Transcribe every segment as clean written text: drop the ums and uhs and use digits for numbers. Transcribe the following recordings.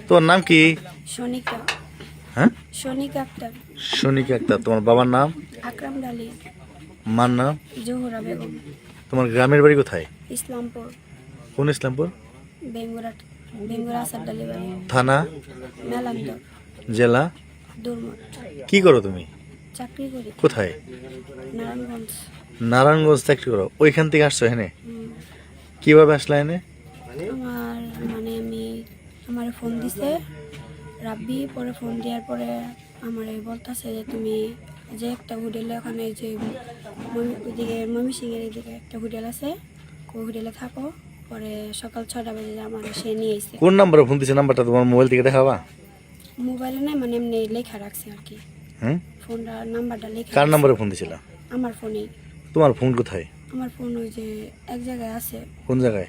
তোমার নাম কি? সোনিকা। হ্যাঁ, সোনিকা আক্তার। সোনিকা আক্তার। তোমার বাবার নাম? আকরাম আলী। মার নাম? জোহরা বেগম। তোমার গ্রামের বাড়ি কোথায়? ইসলামপুর। কোন ইসলামপুর? বেঙ্গুরা আসাদ বাড়ি। থানা? মেলান্দর। জেলা? দুর্মট। কি করো তুমি? চাকরি করি কোথায়? নারায়ণগঞ্জ। নারায়ণগঞ্জ চাকরি করো? ওইখান থেকে আসছো এখানে? হুম। কিভাবে আসলা এনে? আমার আমার ফোন দিছে রাব্বি, পরে ফোন দেওয়ার পরে আমার বলতেছে যে তুমি যে একটা হোটেলে ওখানে যে ওইদিকে ময়মনসিংহের এদিকে একটা হোটেল আছে, ওই হোটেলে থাকো। পরে সকাল 6টা বাজে আমার সে নিয়ে এসে। কোন নাম্বারে ফোন দিছে? নাম্বারটা তোমার মোবাইল থেকে দেখাবা? মোবাইলে নাই, এমনি লেখা রাখছে আর কি। হুম, ফোনটা নাম্বারটা লেখা। কার নাম্বারে ফোন দিছিল? আমার ফোনে। তোমার ফোন কোথায়? আমার ফোন ওই যে এক জায়গায় আছে। কোন জায়গায়?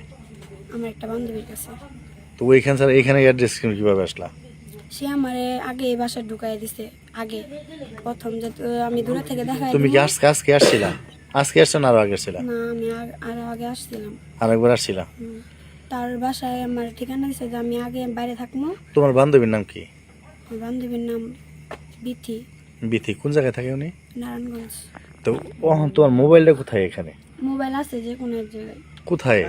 আমার একটা বান্ধবীর কাছে। তো ওইখান ছাড়া এখানে অ্যাড্রেস কিভাবে আসলা? সে আমারে আগে এই বাসায় ঢুকাই দিছে। আগে প্রথম যে আমি দূরে থেকে দেখাই। তুমি কি আজকে আসছিলা? আজকে আসছো না আরো আগে আসছিলা? না, আমি আরো আগে আসছিলাম। আরেকবার আসছিলা? তার বাসায় আমার ঠিকানা দিছে যে আমি আগে বাইরে থাকবো। তোমার বান্ধবীর নাম কি? আমার বান্ধবীর নাম বিথি। বিথি। কোন জায়গায় থাকে উনি? নারায়ণগঞ্জ। তো তোমার মোবাইলটা কোথায় এখানে? মোবাইল আছে যে কোনো এক জায়গায়। কোথায়?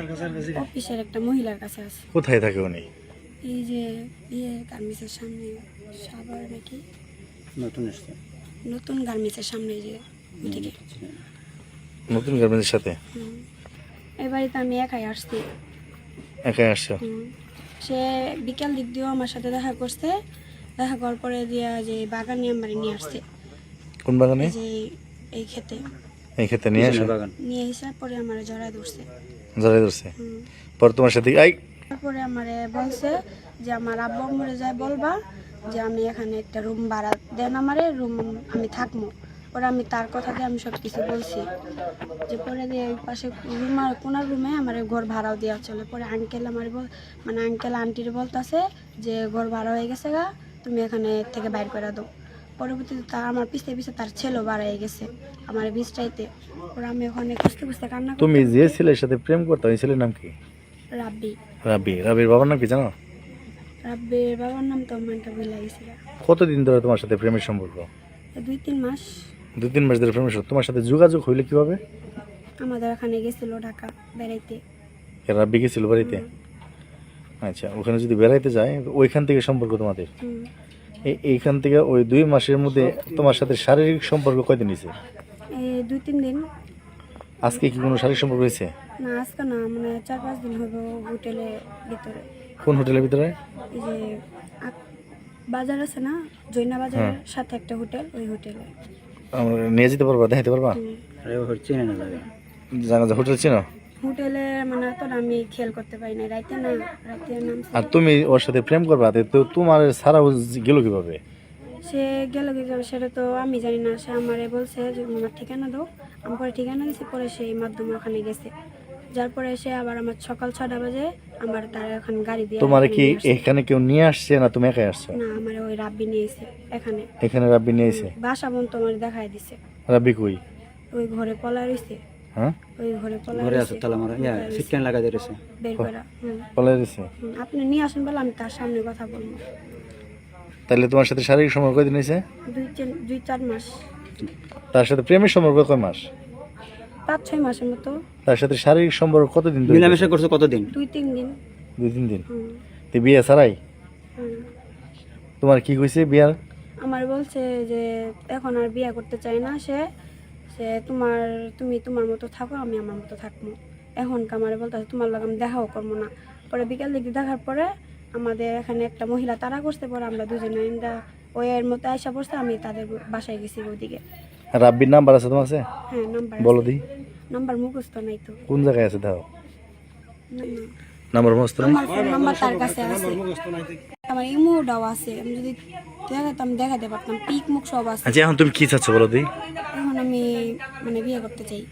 অফিসের একটা মহিলার কাছে আছে। কোথায় থাকে উনি? এই যে গার্মেন্টসের সামনে, সাভার নাকি নতুন গার্মেন্টসের সামনে, যে ওইদিকে। নতুন গার্মেন্টসের সাথে? এই বাড়িতে আমি একাই আসছি। একাই আসছো? সে বিকাল দিক দিয়েও আমার সাথে দেখা করছে। দেখা করার পরে দিয়া যে বাগানে আমার নিয়ে আসছে। কোন বাগানে? যে এই খেতে। এই ক্ষেত্রে নিয়ে আসো? নিয়ে এসে পরে আমার জড়ায় ধরছে। জড়াই ধরছে? পর তোমার সাথে তারপরে আমারে বলছে যে আমার আব্বু আম্মুরে যায় বলবা যে আমি এখানে একটা রুম ভাড়া দেন, আমারে রুম আমি থাকবো। পরে আমি তার কথাতে আমি সব কিছু বলছি যে পরে দিয়ে ওই পাশে রুম আর কোনার রুমে আমার ঘর ভাড়াও দেওয়া চলে। পরে আঙ্কেল আমার আঙ্কেল আন্টির বলতেছে যে ঘর ভাড়া হয়ে গেছে গা, তুমি এখানে থেকে বাইর করে দাও। পরবর্তীতে তার আমার পিছিয়ে পিছিয়ে তার ছেলেও বাড়াই গেছে আমার বিছটাইতে। পরে আমি ওখানে খুঁজতে খুঁজতে কান্না করতে। তুমি যে ছেলের সাথে প্রেম করতে, ওই ছেলের নাম কি? রাব্বি। রাবির বাবার নাম কি জানো? রাব্বির বাবার নাম তো আমার ভুলে গেছি। কতদিন ধরে তোমার সাথে প্রেমের সম্পর্ক? 2-3 মাস। 2-3 মাস ধরে প্রেমের সম্পর্ক। তোমার সাথে যোগাযোগ হইলে কিভাবে? আমাদের এখানে গেছিল ঢাকা বেড়াইতে। রাব্বি গেছিল বাড়িতে? আচ্ছা, ওখানে যদি বেড়াইতে যায় ওইখান থেকে সম্পর্ক তোমাদের? এইখান থেকে ওই 2 মাসের মধ্যে তোমার সাথে শারীরিক সম্পর্ক কয়দিন হয়েছে? 2-3 দিন। আজকে কি কোনো শারীরিক সম্পর্ক হয়েছে? না, আজকে না, 4-5 দিন হলো হোটেলের ভিতরে। কোন হোটেলের ভিতরে? এই যে বাজার আছে না, জৈনা বাজারের সাথে একটা হোটেল, ওই হোটেলে। নিয়ে যেতে পারবা, দেখাতে পারবা? জানা যায় হোটেল চিনো? হোটেলে তো আমি খেয়াল করতে পারি না, রাতে নাম। আর তুমি ওর সাথে প্রেম করবা, তো তোমার ছাড়া গেল কিভাবে? সে গেল কি যাবে সেটা তো আমি জানি না। সে আমারে বলছে যে আমার ঠিকানা দাও। আমি পরে ঠিকানা দিয়েছি, পরে সেই মাধ্যমে ওখানে গেছে। যার পরে সে আবার আমার সকাল 6টা বাজে আমার তার এখন গাড়ি দিয়ে। তোমার কি এখানে কেউ নিয়ে আসছে না তুমি একাই আসছো? না, আমার ওই রাব্বি নিয়ে এসে এখানে। এখানে রাব্বি নিয়ে এসে? বাসা বন্ধ আমার দেখাই দিছে। রাব্বি কই? ওই ঘরে পলা রইছে। হ্যাঁ, ওই ঘরে পলা ঘরে আছে, তালা মারা সিটকান লাগা দিয়েছে, বের করা। পলাই দিছে? আপনি নিয়ে আসেন বলে আমি তার সামনে কথা বলবো। তাহলে তোমার সাথে শারীরিক সম্পর্ক কয়দিন হয়েছে? 2-4 মাস। তার সাথে প্রেমের সম্পর্ক কয় মাস? 5-6 মাসের মতো। তার সাথে শারীরিক সম্পর্ক কতদিন ধরে? মিলামেশা করছো কতদিন? 2-3 দিন। 2-3 দিন। তো বিয়ে ছাড়াই? তোমার কি কইছে বিয়ার? আমার বলছে যে এখন আর বিয়ে করতে চাই না সে। তুমি তোমার মতো থাকো, আমি আমার মতো থাকবো। এখন আমার বলতেছে তোমার লগে আমি দেখাও করবো না। পরে বিকাল দিকে দেখার পরে আমাদের এখানে একটা মহিলা তারা করতে, পরে আমরা দুজনে ওই এর মতো আয়সা পড়ছে। আমি তাদের বাসায় গেছি ওইদিকে। রাব্বির নাম্বার আছে তোমার কাছে? হ্যাঁ, নাম্বার বলো দি। নাম্বার মুখস্থ নাই তো। কোন জায়গায় আছে দাও? না, নাম্বার মুখস্থ নাই? আমার ফোন নাম্বার তার কাছে আছে। আমার ইমোটাও আছে, আমি যদি দেখাতাম দেখাতে পারতাম, পিক মুখ সব আছে। আচ্ছা, এখন তুমি কি চাচ্ছ বলো দি? এখন আমি বিয়ে করতে চাই।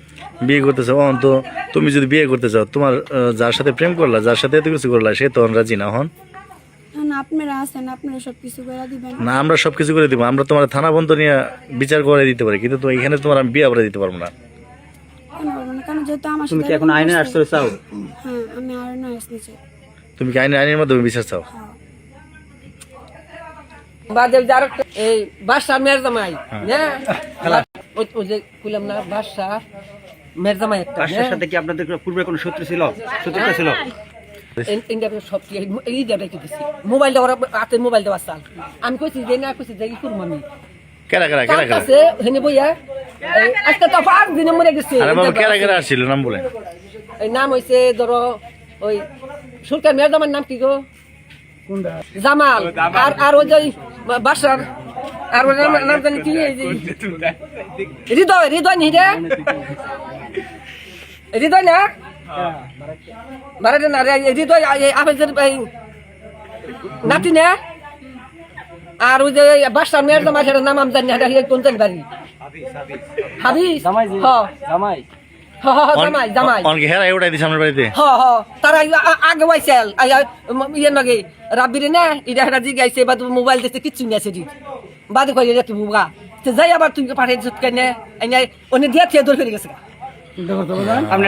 বিয়ে করতে চাও? তো তুমি যদি বিয়ে করতে চাও, তোমার যার সাথে প্রেম করলা, যার সাথে এত কিছু করলা, সে তখন রাজি না? হন আপনারা আছেন, আপনারা সবকিছু করে দিবেন না? আমরা সবকিছু করে দিব। আমরা তোমার থানা বন্ধ নিয়ে বিচার করে দিতে পারি, কিন্তু এখানে তোমার আমি বিয়ে করে দিতে পারবো না। কারণ যেহেতু আমার তুমি সাথে কি এখন আইনের আশ্রয় চাও? হ্যাঁ, আমি আইনের আশ্রয় চাই। তুমি কি আইনের মাধ্যমে বিচার চাও? হ্যাঁ। বাদে যার এই বাদশা মেরজামাই না ওই যে কইলাম না বাদশা মেরজামাই একটা বাদশার সাথে কি আপনাদের পূর্বে কোনো শত্রুতা ছিল ইন্ডিয়া সব এই দেওয়াটাই দিছি মোবাইলটা ওরা হাতে মোবাইল দেওয়া চাল আমি কইছি যে না কইছি যে ই করবো আমি কেরা কাছে হেনে বইয়া আজকে তো 5 দিনে মরে গেছে আরে বাবা কেরা আসছিল নাম বলেন এই নাম হইছে ধরো ওই সুলতান মেরজামার নাম কি গো জামাল আর ওই যে বাসার আর ওই নাম জানি কি এই যে হৃদয় নি রে হৃদয় না বারাতে না রে হৃদয় আফেজের নাতি না আর ওই যে বাসার মেরজামার নাম আমি জানি না কোন জানি বাড়ি হাবিজ জামাই অনকে হেরা উঠাই দিছে আমার বাড়িতে তারা আগে ওয়াইছেল ইয়ে নাকি রাব্বিরে না এটা হেরা জি গাইছে বা তুমি মোবাইল দিতে কিচ্ছু নিয়ে আছে বাদে কই রে তুমি বুগা তো যাই আবার তুমি পাঠিয়ে দিছ কেন এনে ওনে দিয়া থেকে দৌড় ফেলে গেছে আপনি